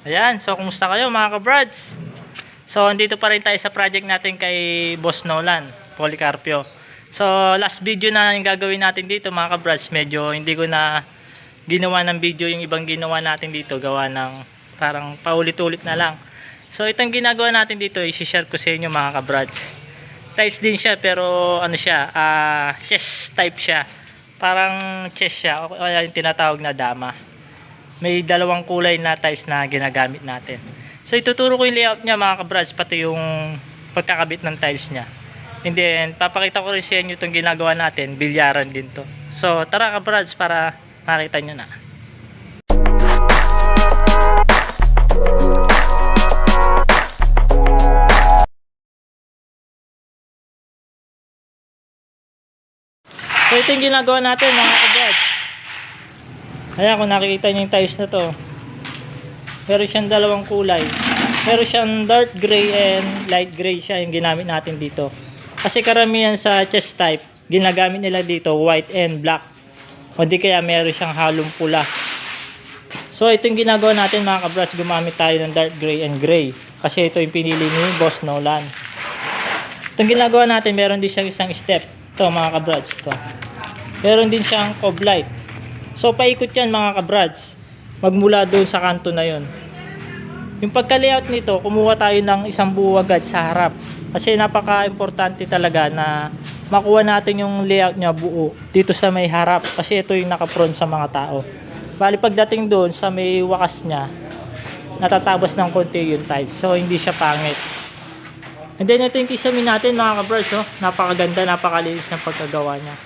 Ayan, so kumusta kayo mga ka-brads? So andito pa rin tayo sa project natin kay Boss Nolan Policarpio. So last video na yung gagawin natin dito mga ka-brads, medyo hindi ko na ginawa ng video yung ibang ginawa natin dito, gawa ng parang paulit-ulit na lang. So itong ginagawa natin dito, i-share ko sa inyo mga ka-brads. Tiles din siya pero ano siya, chest type siya. Parang chest siya, o kaya yung tinatawag na dama. May dalawang kulay na tiles na ginagamit natin. So ituturo ko yung layout niya mga ka-brads, pati yung pagkakabit ng tiles niya. And then papakita ko rin sa inyo itong ginagawa natin, bilyaran din to. So tara ka-brads para makita nyo na. So ito yung ginagawa natin mga ka-brads. Ayan, kung nakikita nyo yung tiles na to, meron siyang dalawang kulay. Meron siyang dark gray and light gray siya yung ginamit natin dito. Kasi karamihan sa chest type, ginagamit nila dito white and black. O di kaya meron siyang halong pula. So ito yung ginagawa natin mga ka-brads, gumamit tayo ng dark gray and gray. Kasi ito yung pinili ni Boss Nolan. Itong ginagawa natin, meron din siyang isang step. Ito mga ka-brads, ito. Meron din siyang cob light. So paikot yan mga ka-brads, magmula doon sa kanto na yon. Yung pagka-layout nito, kumuha tayo ng isang buo agad sa harap. Kasi napaka-importante talaga na makuha natin yung layout niya buo dito sa may harap. Kasi ito yung naka-front sa mga tao. Bali pagdating doon sa may wakas niya, natatabas ng konti yung tiles. So hindi siya pangit. And then ito yung kisame natin mga ka-brads. Oh. Napakaganda, napakalinis ng pagkagawa niya.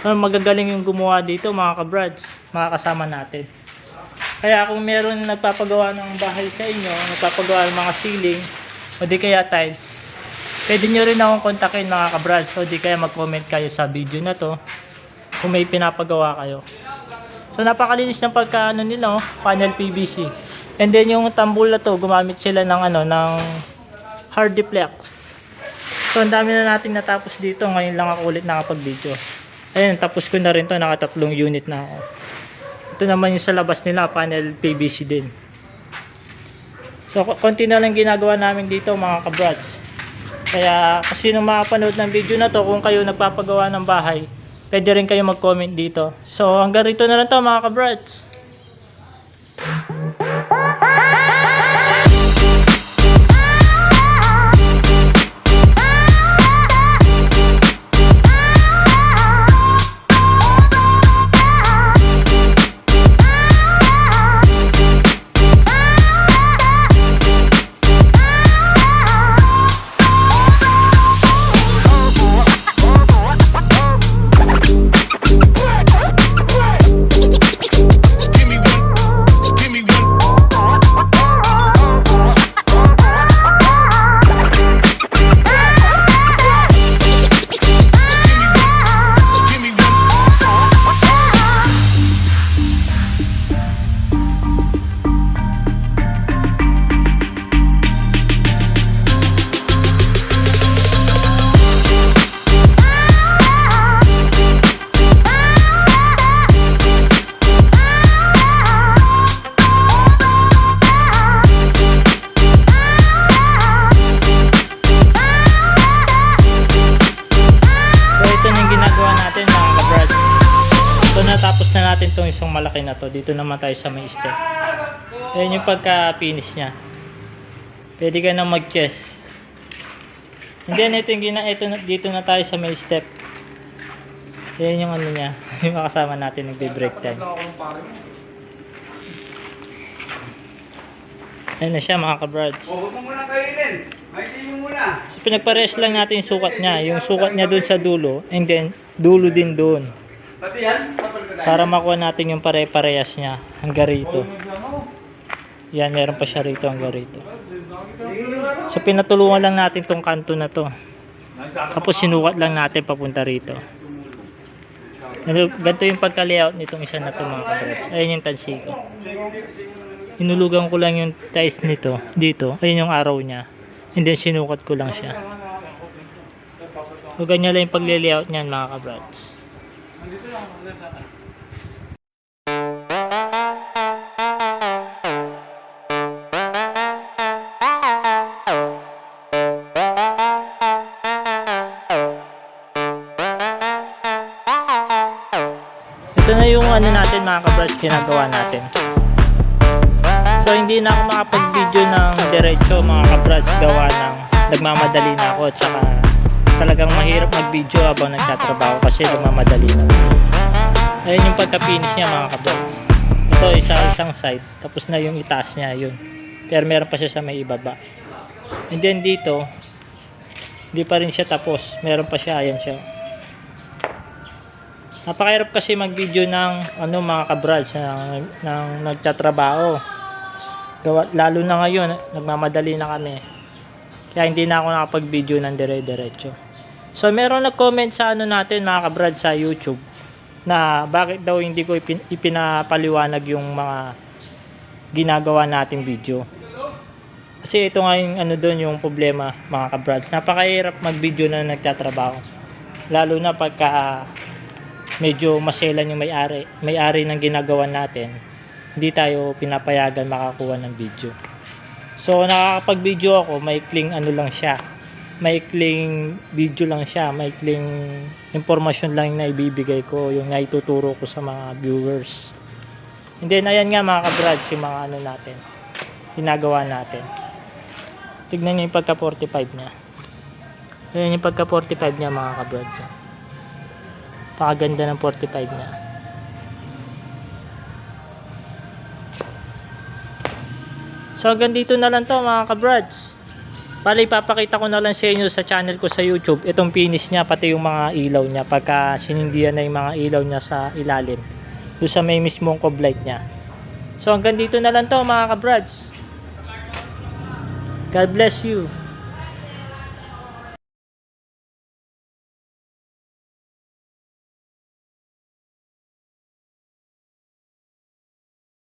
Magagaling yung gumawa dito mga ka-brads, mga kasama natin. Kaya kung meron nagpapagawa ng bahay sa inyo, nagpapagawa ng mga ceiling o di kaya tiles, pwede nyo rin akong kontakin mga ka-brads, o di kaya mag-comment kayo sa video na to kung may pinapagawa kayo. So napakalinis ng pagkaano nila, panel PVC. And then yung tambul na to, gumamit sila ng ng Hardiplex. So ang dami na natin natapos dito, ngayon lang ako ulit nakapag-video. Ayan, tapos ko na rin to, nakatatlong unit na ako. Ito naman yung sa labas nila, panel PVC din. So konti na lang ginagawa namin dito mga ka-brads. Kaya kasi nung makapanood ng video na to, kung kayo nagpapagawa ng bahay, pwede rin kayo mag-comment dito. So hanggang rito na lang to mga ka-brads. Natapos na natin itong isang malaki na to. Dito naman tayo sa may step. Ayan yung pagka-finish nya. Pwede ka na mag-chest. And then ito yung dito na tayo sa may step. Ayan yung nya. Yung makasama natin nagbe-break time. Ayan na siya mga ka-brads. Huwag mo muna kainin. Mainin mo muna. So pinagpares lang natin yung sukat nya. Yung sukat nya dun sa dulo. And then dulo din dun. Pati yan? Para makuha natin yung pare-parehas niya hanggang rito. Yan, meron pa siya rito hanggang rito. So pinatulungan lang natin tong kanto na to. Tapos sinukat lang natin papunta rito. Ganito yung pagka-layout nitong isa na to mga ka-brads. Ayun yung tansi ko. Inulugan ko lang yung tiles nito dito. Ayun yung arrow niya. And then sinukat ko lang siya. So ganyan lang yung pag-layout niyan mga ka-brads. Dito lang. natin mga kabrads, ginagawa natin. So hindi na ako makapag-video ng diretso mga kabrads, gawa ng nagmamadali na ako at saka talagang mahirap mag-video habang nagtatrabaho kasi nagmamadali na. Ayun yung pagka-finish niya mga kabrads. Ito isang side, tapos na yung itaas niya yun. Pero meron pa siya sa may ibaba. And then dito, hindi pa rin siya tapos. Meron pa siya, ayan siya. Napakahirap kasi mag-video ng mga kabrads ng nagtatrabaho. Lalo na ngayon, nagmamadali na kami. Kaya hindi na ako nakapag-video ng dire-diretso. So meron nag-comment sa natin mga kabrads sa YouTube na bakit daw hindi ko ipinapaliwanag yung mga ginagawa nating video. Kasi ito nga yung doon yung problema mga kabrads. Napakahirap mag-video na nagtatrabaho. Lalo na pagka medyo maselan yung may-ari ng ginagawa natin. Hindi tayo pinapayagan makakuha ng video. So nakakapag-video ako, maikling lang siya. Maikling video lang siya, maikling impormasyon lang na ibibigay ko, yung naituturo ko sa mga viewers. And then ayan nga mga kabrads, yung mga natin, ginagawa natin. Tignan niyo yung pagka 45 niya. Ayan yung pagka 45 niya mga kabrads. Pakaganda ng 45 niya. So hanggang dito na lang to mga kabrads. Bali ipapakita ko na lang sa inyo sa channel ko sa YouTube itong finish niya, pati yung mga ilaw niya pagka sinindihan na yung mga ilaw niya sa ilalim doon sa may mismong cob light niya. So hanggang dito na lang to mga kabrads. God bless you.